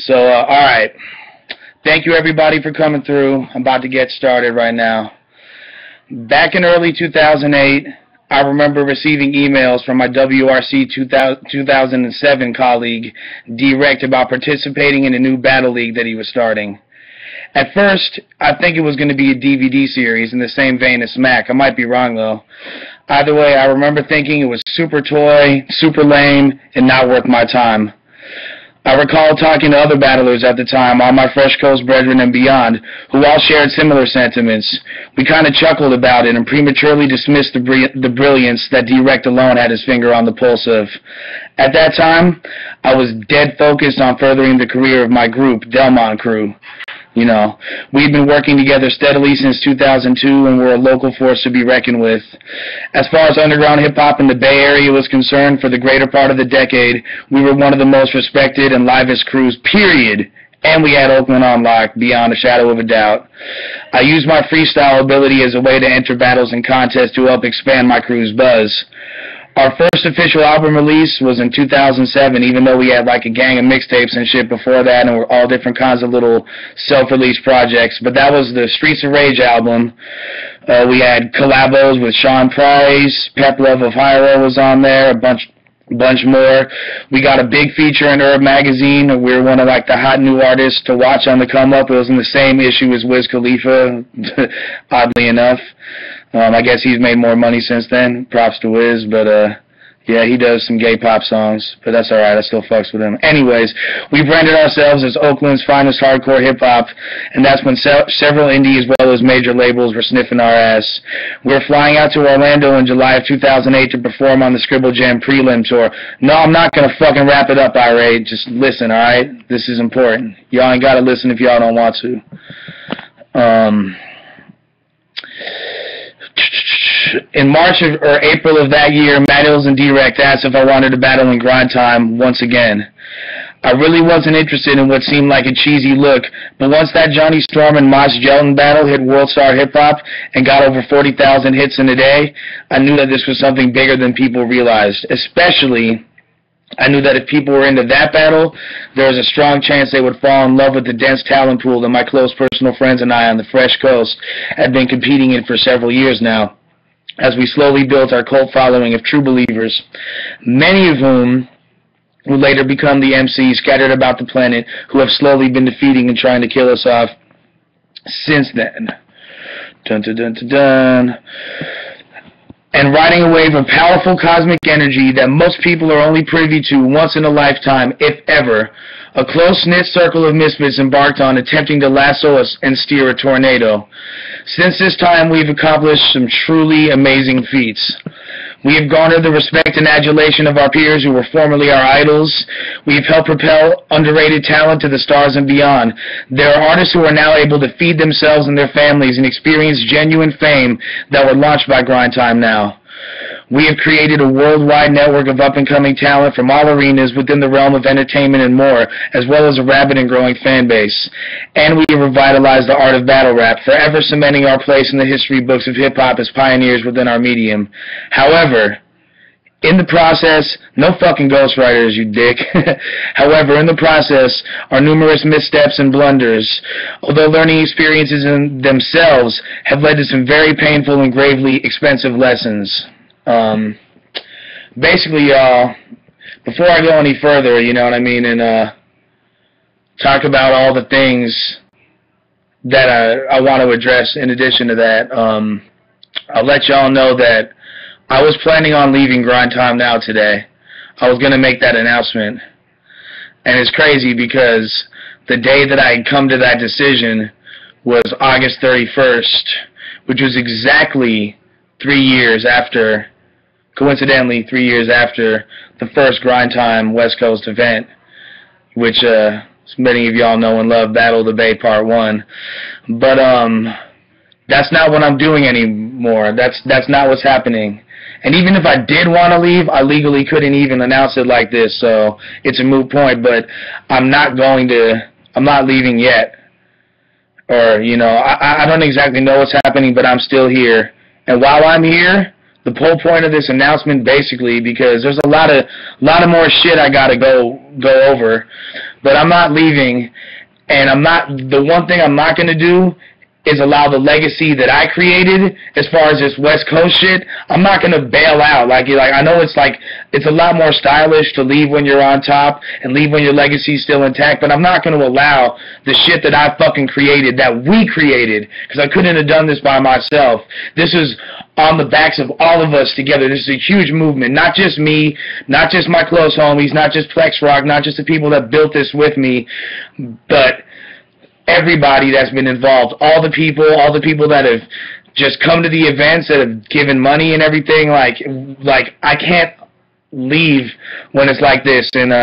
All right. Thank you, everybody, for coming through. I'm about to get started right now. Back in early 2008, I remember receiving emails from my WRC 2007 colleague, D-Rect, about participating in a new battle league that he was starting. At first, I think it was going to be a DVD series in the same vein as Smack. I might be wrong, though. Either way, I remember thinking it was super toy, super lame, and not worth my time. I recall talking to other battlers at the time, all my Fresh Coast brethren and beyond, who all shared similar sentiments. We kind of chuckled about it and prematurely dismissed the brilliance that D-Rect alone had his finger on the pulse of. At that time, I was dead focused on furthering the career of my group, Delmont Crew. You know, we've been working together steadily since 2002, and we're a local force to be reckoned with. As far as underground hip-hop in the Bay Area was concerned, for the greater part of the decade, we were one of the most respected and livest crews, period. And we had Oakland on lock, beyond a shadow of a doubt. I used my freestyle ability as a way to enter battles and contests to help expand my crew's buzz. Our first official album release was in 2007, even though we had like a gang of mixtapes and shit before that, and we're all different kinds of little self-release projects. But that was the Streets of Rage album. We had collabos with Sean Price, Pep Love of Hyro was on there, a bunch more. We got a big feature in Herb Magazine. We were one of like the hot new artists to watch on the come up. It was in the same issue as Wiz Khalifa, oddly enough. I guess he's made more money since then. Props to Wiz, but yeah, he does some gay pop songs, but that's alright, I still fucks with him. Anyways, we branded ourselves as Oakland's finest hardcore hip-hop, and that's when several indie as well as major labels were sniffing our ass. We're flying out to Orlando in July of 2008 to perform on the Scribble Jam prelim tour. No, I'm not gonna fucking wrap it up, Irate. Just listen, alright? This is important. Y'all ain't gotta listen if y'all don't want to. In March or April of that year, Matt Hills and D-Rect asked if I wanted to battle in Grind Time once again. I really wasn't interested in what seemed like a cheesy look, but once that Johnny Storm and Mosh Jelton battle hit World Star Hip Hop and got over 40,000 hits in a day, I knew that this was something bigger than people realized. Especially, I knew that if people were into that battle, there was a strong chance they would fall in love with the dense talent pool that my close personal friends and I on the Fresh Coast had been competing in for several years now, as we slowly built our cult following of true believers, many of whom would later become the MCs scattered about the planet who have slowly been defeating and trying to kill us off since then. Dun, dun, dun, dun, dun. And riding a wave of powerful cosmic energy that most people are only privy to once in a lifetime, if ever, a close-knit circle of misfits embarked on attempting to lasso us and steer a tornado. Since this time, we've accomplished some truly amazing feats. We have garnered the respect and adulation of our peers who were formerly our idols. We've helped propel underrated talent to the stars and beyond. There are artists who are now able to feed themselves and their families and experience genuine fame that were launched by Grind Time now. We have created a worldwide network of up-and-coming talent from all arenas within the realm of entertainment and more, as well as a rabid and growing fan base. And we have revitalized the art of battle rap, forever cementing our place in the history books of hip-hop as pioneers within our medium. However, in the process, no fucking ghostwriters, you dick. However, in the process are numerous missteps and blunders, although learning experiences in themselves have led to some very painful and gravely expensive lessons. Basically, y'all, before I go any further, you know what I mean, and talk about all the things that I want to address in addition to that, I'll let y'all know that I was planning on leaving Grind Time Now today. I was going to make that announcement. And it's crazy because the day that I had come to that decision was August 31st, which was exactly 3 years after, coincidentally, 3 years after the first Grind Time West Coast event, which many of y'all know and love, Battle of the Bay Part 1. But that's not what I'm doing anymore. That's not what's happening. And even if I did want to leave, I legally couldn't even announce it like this, so it's a moot point, but I'm not leaving yet. Or, you know, I don't exactly know what's happening, but I'm still here. And while I'm here, the whole point of this announcement, basically, because there's a lot of more shit I gotta go over, but I'm not leaving, and the one thing I'm not gonna do is allow the legacy that I created as far as this West Coast shit. I'm not gonna bail out. Like I know it's a lot more stylish to leave when you're on top and leave when your legacy's still intact, but I'm not gonna allow the shit that I fucking created, that we created, because I couldn't have done this by myself. This is on the backs of all of us together. This is a huge movement. Not just me, not just my close homies, not just Plex Rock, not just the people that built this with me, but everybody that's been involved, all the people that have just come to the events, that have given money and everything. Like I can't leave when it's like this. And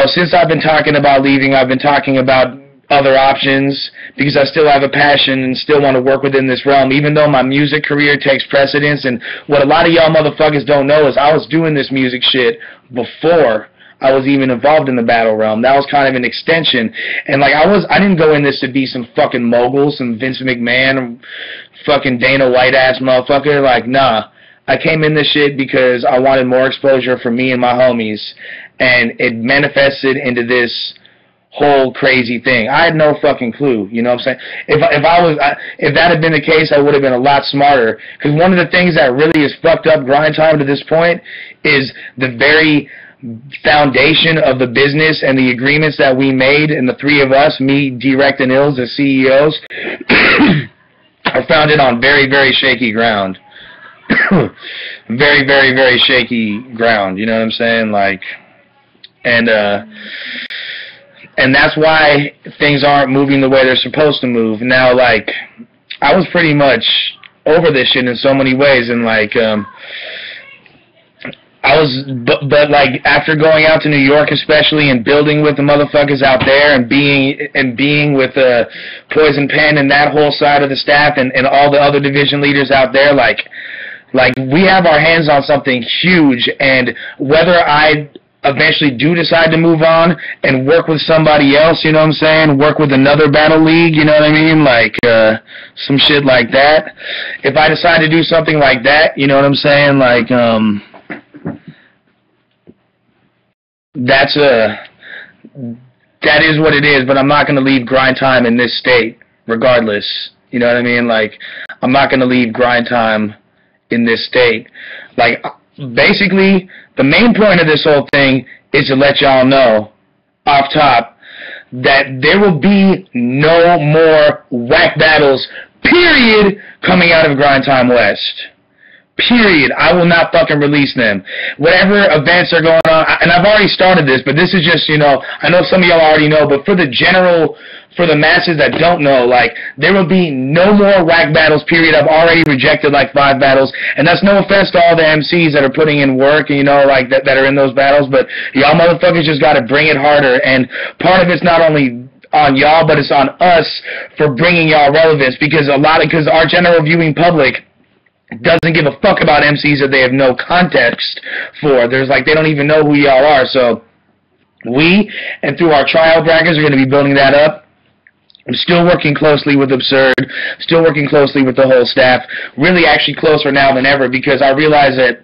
since I've been talking about leaving, I've been talking about other options, because I still have a passion and still want to work within this realm, even though my music career takes precedence. And what a lot of y'all motherfuckers don't know is I was doing this music shit before I was even involved in the battle realm. That was kind of an extension. And I didn't go in this to be some fucking mogul, some Vince McMahon, or fucking Dana White ass motherfucker. Nah. I came in this shit because I wanted more exposure for me and my homies, and it manifested into this whole crazy thing. I had no fucking clue, you know what I'm saying? If that had been the case, I would have been a lot smarter. Because one of the things that really has fucked up Grind Time to this point is the very foundation of the business and the agreements that we made, and the three of us, me, D-Rect, and Ills, the CEOs, are founded on very, very shaky ground. Very, very, very shaky ground, you know what I'm saying? And that's why things aren't moving the way they're supposed to move. Now, I was pretty much over this shit in so many ways, and but after going out to New York especially, and building with the motherfuckers out there, and being with Poison Pen and that whole side of the staff, and all the other division leaders out there, we have our hands on something huge. And whether I eventually do decide to move on and work with somebody else, you know what I'm saying, work with another battle league, you know what I mean, some shit like that. If I decide to do something like that, you know what I'm saying, that is what it is. But I'm not going to leave Grind Time in this state regardless, you know what I mean. I'm not going to leave Grind Time in this state. Basically, the main point of this whole thing is to let y'all know off top that there will be no more whack battles, period, coming out of Grind Time West. Period. I will not fucking release them. Whatever events are going on, and I've already started this, but this is just, I know some of y'all already know, but for the masses that don't know, there will be no more whack battles, period. I've already rejected 5 battles, and that's no offense to all the MCs that are putting in work, and that are in those battles, but y'all motherfuckers just gotta bring it harder. And part of it's not only on y'all, but it's on us for bringing y'all relevance, because our general viewing public doesn't give a fuck about MCs that they have no context for. They don't even know who y'all are. So we, and through our trial brackets, are going to be building that up. I'm still working closely with Absurd, still working closely with the whole staff, really actually closer now than ever, because I realize that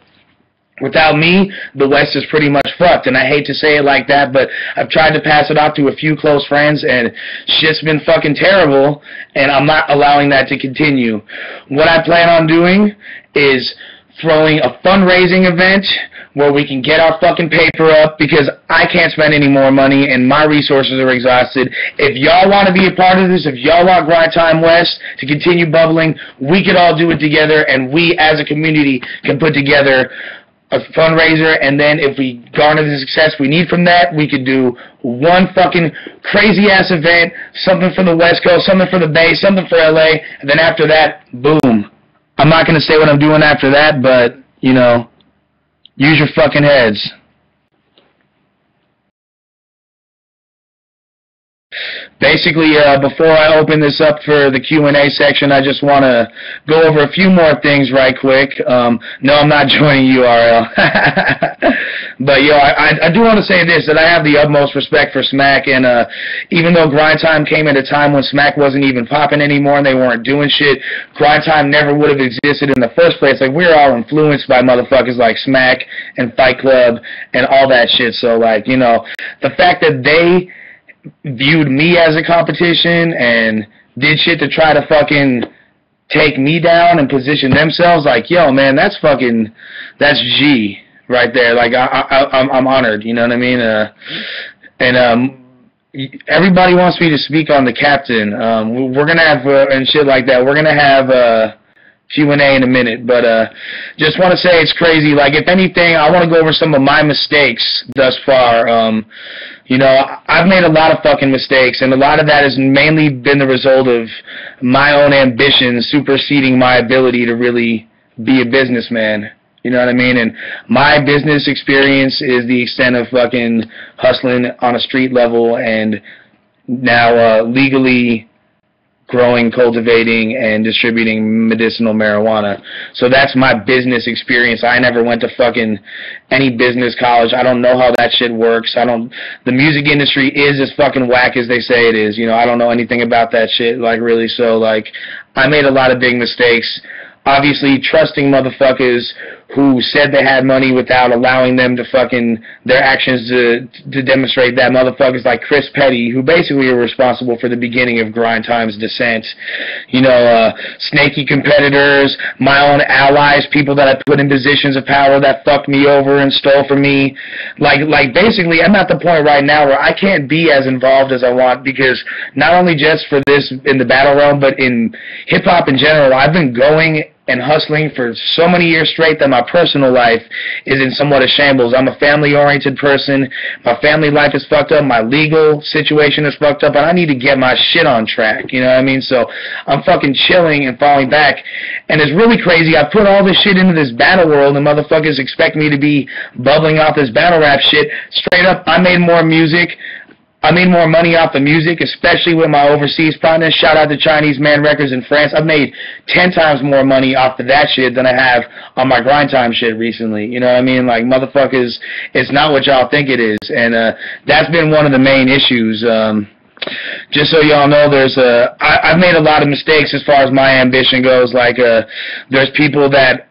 without me, the West is pretty much fucked. And I hate to say it like that, but I've tried to pass it off to a few close friends, and shit's been fucking terrible, and I'm not allowing that to continue. What I plan on doing is throwing a fundraising event where we can get our fucking paper up, because I can't spend any more money and my resources are exhausted. If y'all want to be a part of this, if y'all want Grind Time West to continue bubbling, we could all do it together, and we as a community can put together a fundraiser, and then if we garner the success we need from that, we could do one fucking crazy-ass event, something for the West Coast, something for the Bay, something for LA, and then after that, boom. I'm not going to say what I'm doing after that, but, use your fucking heads. Basically, before I open this up for the Q&A section, I just want to go over a few more things right quick. No, I'm not joining URL. But, yo, I do want to say this, that I have the utmost respect for Smack, and even though Grind Time came at a time when Smack wasn't even popping anymore and they weren't doing shit, Grind Time never would have existed in the first place. Like, we were all influenced by motherfuckers like Smack and Fight Club and all that shit. So, like, you know, the fact that they viewed me as a competition and did shit to try to fucking take me down and position themselves, like, yo, man, that's G right there. Like, I'm honored, you know what I mean? Everybody wants me to speak on the captain. We're gonna have and shit like that. We're gonna have Q&A in a minute, but just want to say it's crazy. Like, if anything, I want to go over some of my mistakes thus far. You know, I've made a lot of fucking mistakes, and a lot of that has mainly been the result of my own ambition superseding my ability to really be a businessman. You know what I mean? And my business experience is the extent of fucking hustling on a street level and now legally growing, cultivating, and distributing medicinal marijuana. So that's my business experience. I never went to fucking any business college. I don't know how that shit works. The music industry is as fucking whack as they say it is. You know, I don't know anything about that shit, like, really. So, like, I made a lot of big mistakes. Obviously, trusting motherfuckers who said they had money without allowing them to fucking, their actions to demonstrate that. Motherfuckers like Chris Petty, who basically are responsible for the beginning of Grind Time's descent. You know, snaky competitors, my own allies, people that I put in positions of power that fucked me over and stole from me. Like basically, I'm at the point right now where I can't be as involved as I want, because not only just for this in the battle realm, but in hip-hop in general, I've been going and hustling for so many years straight that my personal life is in somewhat a shambles. I'm a family-oriented person. My family life is fucked up. My legal situation is fucked up, and I need to get my shit on track. You know what I mean? So I'm fucking chilling and falling back, and it's really crazy. I put all this shit into this battle world, and motherfuckers expect me to be bubbling off this battle rap shit. Straight up, I made more music. I made more money off the music, especially with my overseas partners. Shout out to Chinese Man Records in France. I've made 10 times more money off of that shit than I have on my Grind Time shit recently. You know what I mean? Like, motherfuckers, it's not what y'all think it is. And that's been one of the main issues. Just so y'all know, I've made a lot of mistakes as far as my ambition goes. Like, there's people that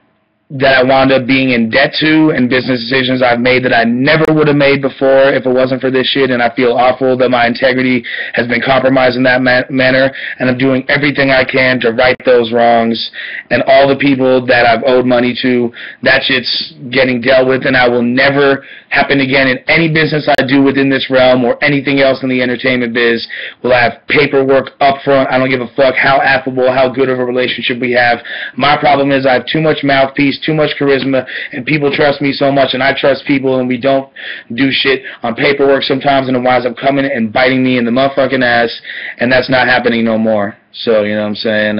I wound up being in debt to, and business decisions I've made that I never would have made before if it wasn't for this shit, and I feel awful that my integrity has been compromised in that manner, and I'm doing everything I can to right those wrongs. And all the people that I've owed money to, that shit's getting dealt with, and I will never happen again in any business I do within this realm or anything else in the entertainment biz. Will I have paperwork up front? I don't give a fuck how affable, how good of a relationship we have. My problem is I have too much mouthpiece, too much charisma, and people trust me so much, and I trust people, and we don't do shit on paperwork sometimes, and it winds up coming and biting me in the motherfucking ass, and that's not happening no more. So, you know what I'm saying?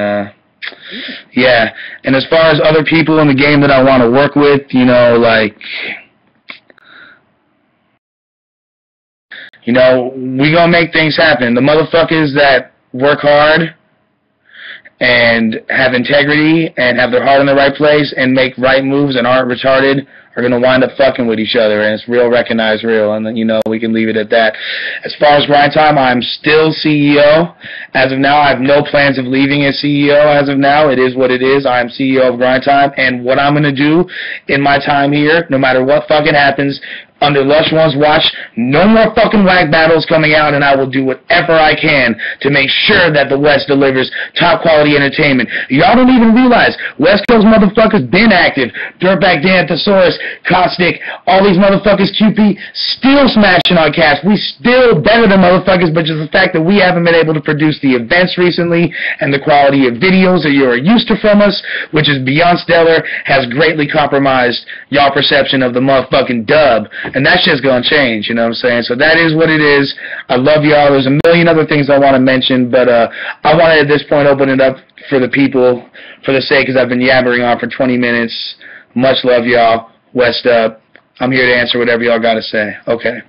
Yeah. And as far as other people in the game that I want to work with, you know, like, you know, we gonna make things happen. The motherfuckers that work hard and have integrity and have their heart in the right place and make right moves and aren't retarded are going to wind up fucking with each other, and it's real, recognized real, and then, you know, we can leave it at that. As far as Grind Time, I'm still CEO. As of now, I have no plans of leaving as CEO as of now. It is what it is. I am CEO of Grind Time, and what I'm going to do in my time here, no matter what fucking happens, under Lush One's watch, no more fucking whack battles coming out, and I will do whatever I can to make sure that the West delivers top quality entertainment. Y'all don't even realize West Coast motherfuckers been active. Dirtbag Dan, Thesaurus, Caustic, all these motherfuckers, QP, still smashing on cast. We still better than motherfuckers, but just the fact that we haven't been able to produce the events recently and the quality of videos that you're used to from us, which is beyond stellar, has greatly compromised y'all perception of the motherfucking dub. And that shit's gonna change, you know what I'm saying? So that is what it is. I love y'all. There's a million other things I want to mention, but I want to, at this point, open it up for the people, for the sake, because I've been yabbering on for 20 minutes. Much love, y'all. West up. I'm here to answer whatever y'all got to say. Okay.